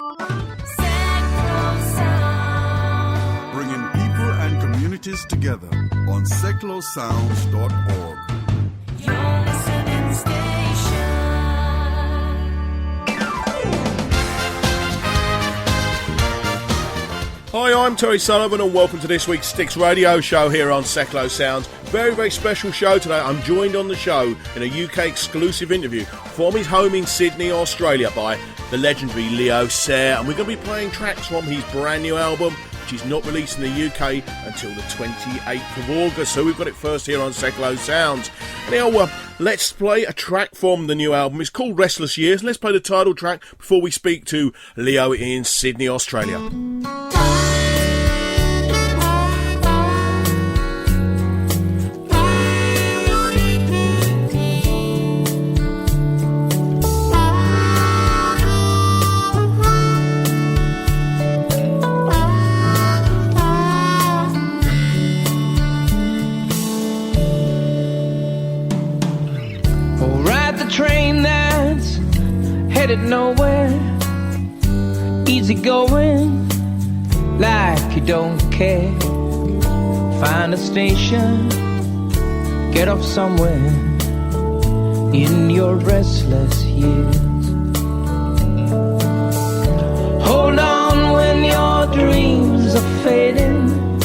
Bringing people and communities together on seclosounds.org. Your listening station. Hi, I'm Terry Sullivan and welcome to this week's Sticks Radio Show here on Seclo Sounds. Very, very special show today. I'm joined on the show in a UK exclusive interview from his home in Sydney, Australia by the legendary Leo Sayer, and we're going to be playing tracks from his brand new album, which is not released in the UK until the 28th of August, so we've got it first here on Seclo Sounds. Now, let's play a track from the new album. It's called Restless Years. Let's play the title track before we speak to Leo in Sydney, Australia. Train that's headed nowhere, easy going, like you don't care. Find a station, get off somewhere in your restless years. Hold on when your dreams are fading,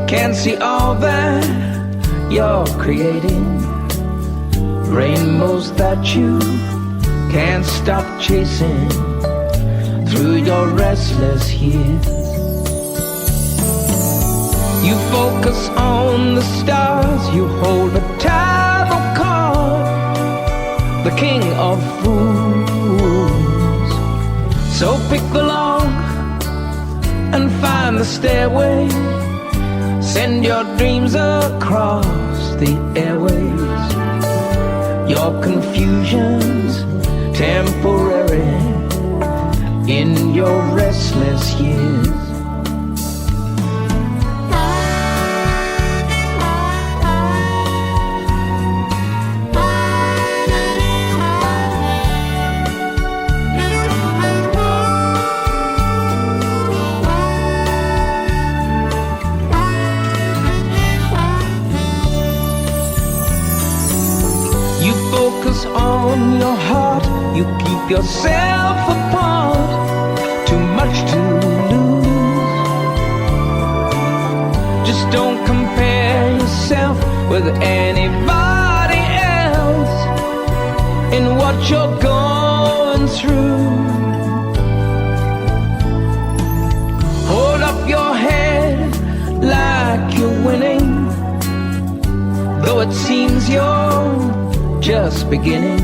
can't see all that you're creating. Rainbows that you can't stop chasing through your restless years. You focus on the stars, you hold a tarot card, the king of fools. So pick the lock and find the stairway, send your dreams across the airways. Your confusion's temporary in your restless years. On your heart, you keep yourself apart, too much to lose. Just don't compare yourself with anybody else in what you're going through. Hold up your head like you're winning, though it seems you're just beginning.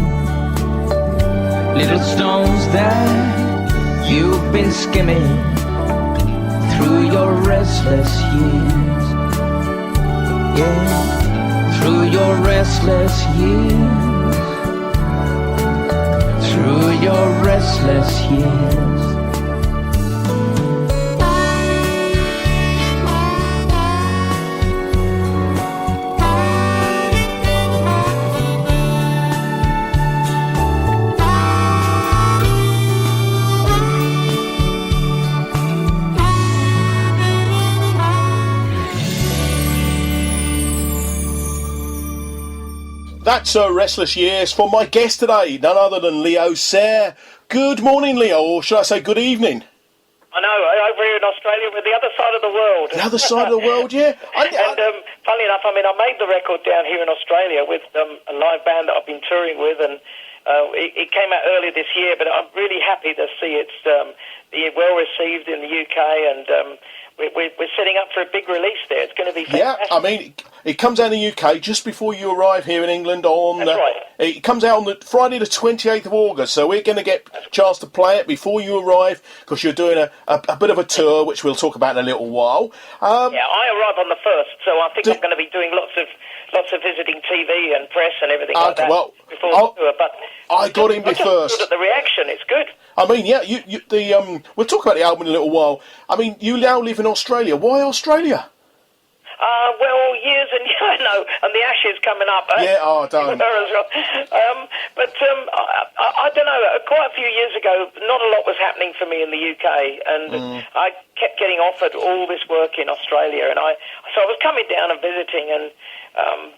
Little stones that you've been skimming through your restless years. Yeah, through your restless years. Through your restless years. That's Restless Years for my guest today, none other than Leo Sayer. Good morning, Leo, or should I say good evening? I know, over here in Australia, we're the other side of the world. The other side of the world, yeah. Funnily enough, I made the record down here in Australia with a live band that I've been touring with, and it came out earlier this year, but I'm really happy to see it's well received in the UK, and we're setting up for a big release there. It's going to be fantastic. Yeah, I mean, it comes out in the UK just before you arrive here in England on... That's right. It comes out on the Friday the 28th of August, so we're going to get a chance to play it before you arrive, because you're doing a bit of a tour, which we'll talk about in a little while. Yeah, I arrive on the 1st, so I think I'm going to be doing lots of visiting TV and press and everything like that before the tour. But I got in first. Good at the reaction, it's good. I mean, yeah, we'll talk about the album in a little while. I mean, you now live in Australia. Why Australia? Well, years and I know, and the Ashes coming up. Yeah, oh, don't. Her as well. I don't know. Quite a few years ago, not a lot was happening for me in the UK, and I kept getting offered all this work in Australia, and so I was coming down and visiting, and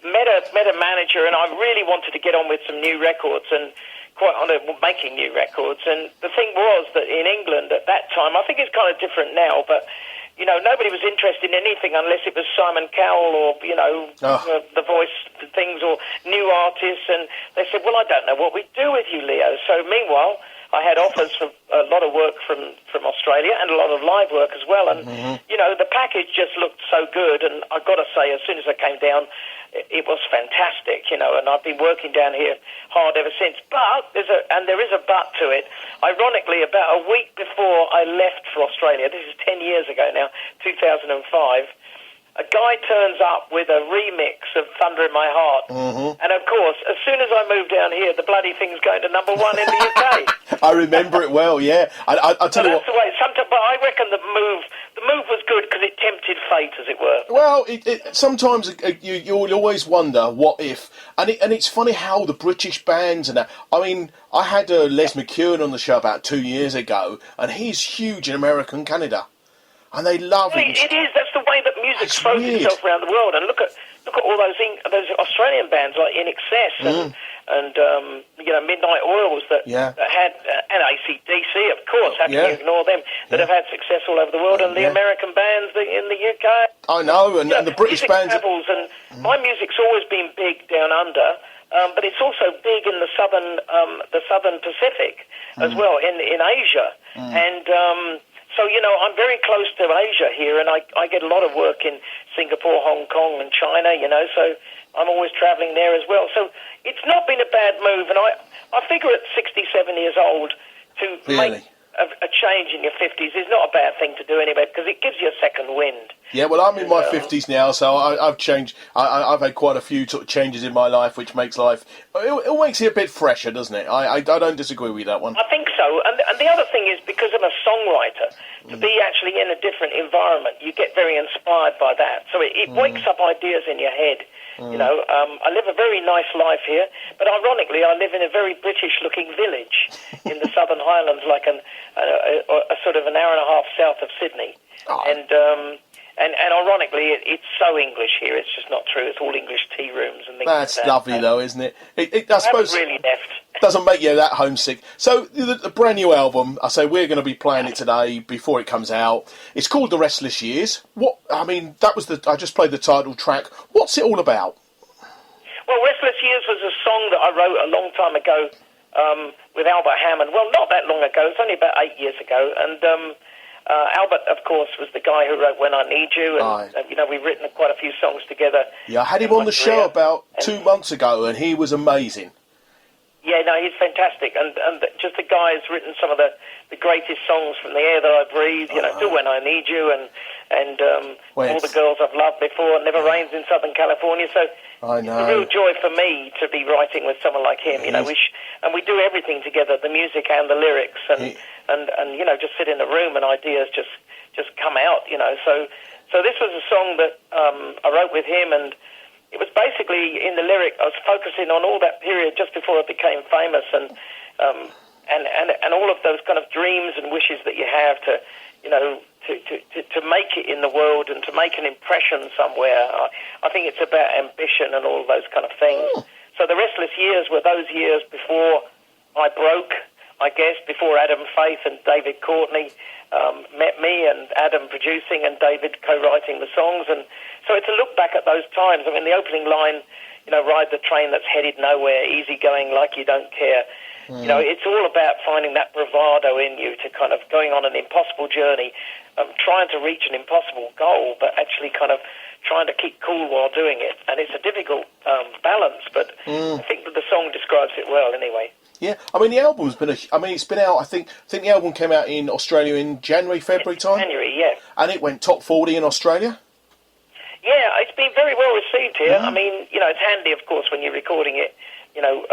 met a manager, and I really wanted to get on with some new records, and quite on making new records. And the thing was that in England at that time, I think it's kind of different now, but you know, nobody was interested in anything unless it was Simon Cowell or, you know, the Voice things or new artists. And they said, well, I don't know what we do with you, Leo. So meanwhile, I had offers for a lot of work from Australia and a lot of live work as well. And, you know, the package just looked so good. And I've got to say, as soon as I came down, it was fantastic, you know, and I've been working down here hard ever since. But there is a but to it. Ironically, about a week before I left for Australia, this is 10 years ago now, 2005, a guy turns up with a remix of Thunder in My Heart. And of course, as soon as I moved down here, the bloody thing's going to #1 in the UK. I remember it well, yeah. I'll tell you what. That's the way. But I reckon the move was good because it tempted fate, as it were. Well, sometimes you'll always wonder what if, and it's funny how the British bands and that. I mean, I had Les McKeown on the show about 2 years ago, and he's huge in America and Canada, and they love him. It is. That's the way that music throws itself around the world. And look at all those Australian bands like In Excess and you know, Midnight Oils that had and AC/DC, of course. How can you ignore them? That have had success all over the world, and the American bands in the UK. I know, and the British bands. Travels, and my music's always been big down under. But it's also big in the southern Pacific as well, in Asia. And so, you know, I'm very close to Asia here, and I get a lot of work in Singapore, Hong Kong, and China, you know, so I'm always travelling there as well. So it's not been a bad move, and I figure at 67 years old to make a change in your 50s is not a bad thing to do anyway, because it gives you a second wind. Yeah, well, I'm in my 50s now, so I've changed. I've had quite a few sort of changes in my life, which makes life. It makes it a bit fresher, doesn't it? I don't disagree with that one. I think so. And the other thing is, because I'm a songwriter, to be actually in a different environment, you get very inspired by that. So it wakes up ideas in your head. You know, I live a very nice life here, but ironically, I live in a very British-looking village in the Southern Highlands, like a sort of an hour and a half south of Sydney. And ironically, it's so English here. It's just not true. It's all English tea rooms and things That's like that. lovely, though, isn't it? I suppose haven't really left. Doesn't make you that homesick. So the brand new album, I say we're going to be playing it today before it comes out. It's called The Restless Years. I just played the title track. What's it all about? Well, Restless Years was a song that I wrote a long time ago with Albert Hammond. Well, not that long ago. It's only about 8 years ago. And Albert, of course, was the guy who wrote When I Need You. And, you know, we've written quite a few songs together. Yeah, I had him on the show about 2 months ago, and he was amazing. Yeah, no, he's fantastic. And just the guy who's written some of the greatest songs from The Air That I Breathe, you know, Still When I Need You, and All the Girls I've Loved Before, Never Rains in Southern California. So it's a real joy for me to be writing with someone like him. You know, we do everything together, the music and the lyrics, and you know, just sit in a room and ideas just come out, you know. So this was a song that I wrote with him, and it was basically in the lyric. I was focusing on all that period just before I became famous, and all of those kind of dreams and wishes that you have to, you know, to make it in the world and to make an impression somewhere. I think it's about ambition and all of those kind of things. So the Restless Years were those years before I broke, I guess, before Adam Faith and David Courtney met me, and Adam producing and David co-writing the songs. And so it's a look back at those times. I mean, the opening line, you know, ride the train that's headed nowhere, easy going like you don't care. You know, it's all about finding that bravado in you to kind of going on an impossible journey, trying to reach an impossible goal, but actually kind of trying to keep cool while doing it. And it's a difficult balance, but I think that the song describes it well anyway. Yeah, I mean, the album's been it's been out, I think the album came out in Australia in January, February time? January, yeah. And it went top 40 in Australia? Yeah, it's been very well received here. I mean, you know, it's handy, of course, when you're recording it, you know,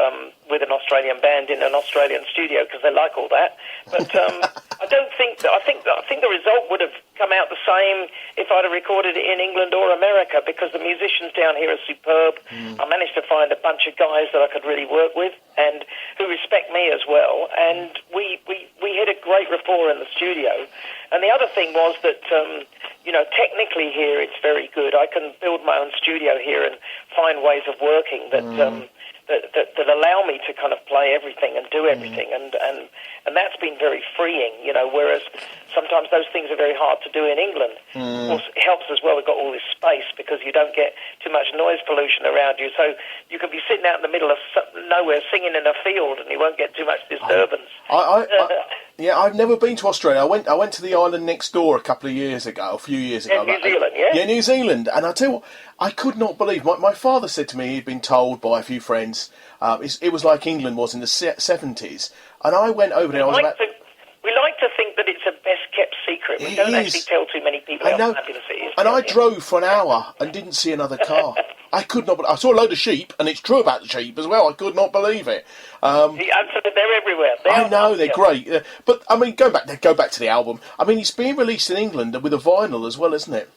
with an Australian band in an Australian studio, because they like all that. But I don't think that, I think the result would have come out the same if I'd have recorded it in England or America, because the musicians down here are superb. I managed to find a bunch of guys that I could really work with and who respect me as well. And we hit a great rapport in the studio. And the other thing was that, technically here it's very good. I can build my own studio here and find ways of working that that allow me to kind of play everything and do everything, and that's been very freeing, whereas sometimes those things are very hard to do in England. Of course, it helps as well, we've got all this space because you don't get too much noise pollution around you, so you can be sitting out in the middle of nowhere singing in a field and you won't get too much disturbance. I've never been to Australia. I went to the island next door a few years ago. New Zealand, yeah? Yeah, New Zealand. And I tell you what, I could not believe, my father said to me he'd been told by a few friends, it was like England was in the 70s. And I went over there, we like to think that it's a best-kept secret. We don't actually tell too many people how fabulous it is. And I drove for an hour and didn't see another car. I could not. I saw a load of sheep, and it's true about the sheep as well. I could not believe it. They're everywhere. I know, they're great. But, I mean, go back to the album. I mean, it's being released in England with a vinyl as well, isn't it?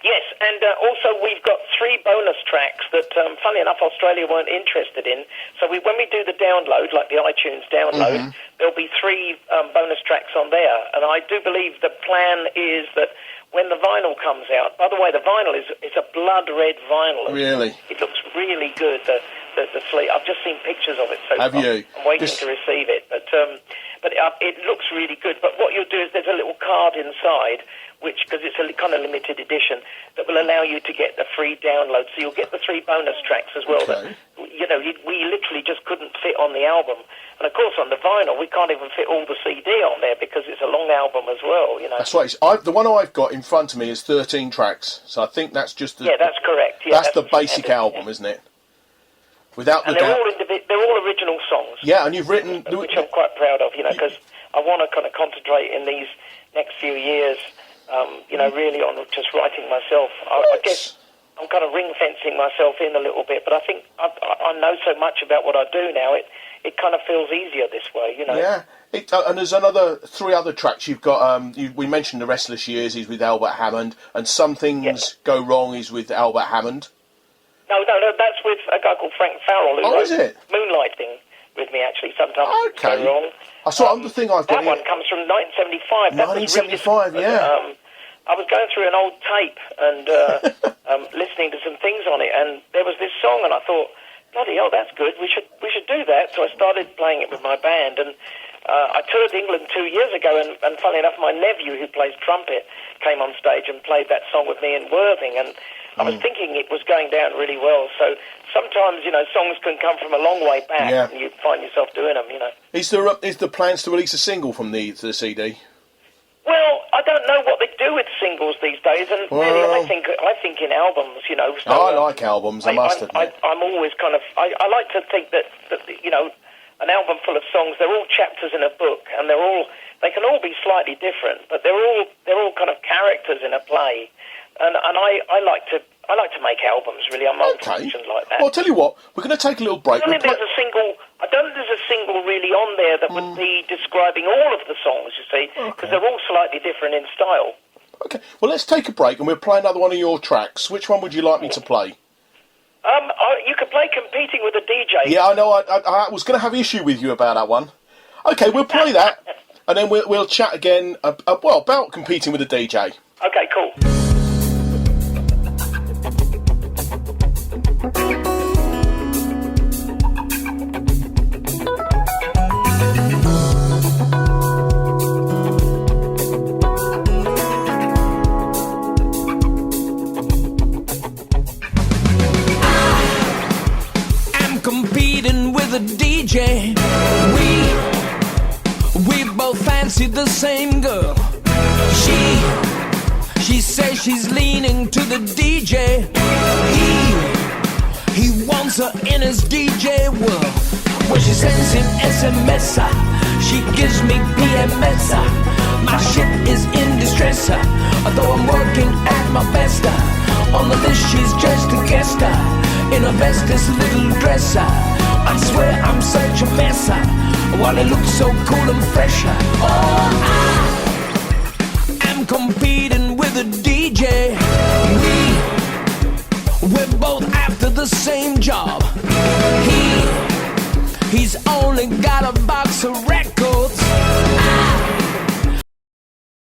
Yes, and also we've got 3 bonus tracks that, funny enough, Australia weren't interested in. So when we do the download, like the iTunes download, there'll be 3 bonus tracks on there. And I do believe the plan is that when the vinyl comes out, by the way, the vinyl is a blood red vinyl. Really? It looks really good, the sleeve. I've just seen pictures of it so far. Have you? I'm waiting to receive it. But it looks really good. But what you'll do is there's a little card inside, because it's a kind of limited edition, that will allow you to get the free download. So you'll get the 3 bonus tracks as well. Okay. That, we literally just couldn't fit on the album. And of course, on the vinyl, we can't even fit all the CD on there because it's a long album as well. That's right. The one I've got in front of me is 13 tracks. So I think that's just yeah, that's correct. Yeah, that's the basic album, isn't it? Without and they're all original songs. Yeah, and you've written, which I'm quite proud of. Because I want to kind of concentrate in these next few years. Really on just writing myself. I guess I'm kind of ring-fencing myself in a little bit, but I think I know so much about what I do now, it kind of feels easier this way, Yeah, and there's 3 other tracks you've got. We mentioned The Restless Years is with Albert Hammond, and Some Things Go Wrong is with Albert Hammond. No, that's with a guy called Frank Farrell, who wrote Moonlighting with me, actually, sometimes. Okay. Go wrong. I saw the thing I've got that one comes from 1975. 1975, yeah. I was going through an old tape and listening to some things on it, and there was this song, and I thought, bloody hell, that's good. We should do that. So I started playing it with my band, and I toured England 2 years ago, and funny enough, my nephew, who plays trumpet, came on stage and played that song with me in Worthing, and I was thinking it was going down really well. So sometimes, songs can come from a long way back, and you find yourself doing them, Is there plans to release a single from the CD? Well, I don't know what they do with singles these days, and really, I think in albums, So, I like albums, I must admit. I'm always kind of... I like to think that an album full of songs, they're all chapters in a book, and they can all be slightly different, but they're all kind of characters in a play. And I like to make albums, really. I'm old-fashioned like that. Well, I'll tell you what, we're going to take a little break. I don't think there's a single really on there that would be describing all of the songs, you see, because they're all slightly different in style. Okay, well, let's take a break and we'll play another one of your tracks. Which one would you like me to play? You could play Competing with a DJ. Yeah, I know. I was going to have issue with you about that one. Okay, we'll play that, and then we'll chat again about Competing with a DJ. Okay, cool. Competing with a DJ. We both fancy the same girl. She says she's leaning to the DJ. He wants her in his DJ world. When she sends him SMS, she gives me PMS. My shit is in distress, although I'm working at my best. On the list she's just a guest, in her bestest little dress. I swear I'm such a mess, while it looks so cool and fresh. Oh, I am competing She's only got a box of rats.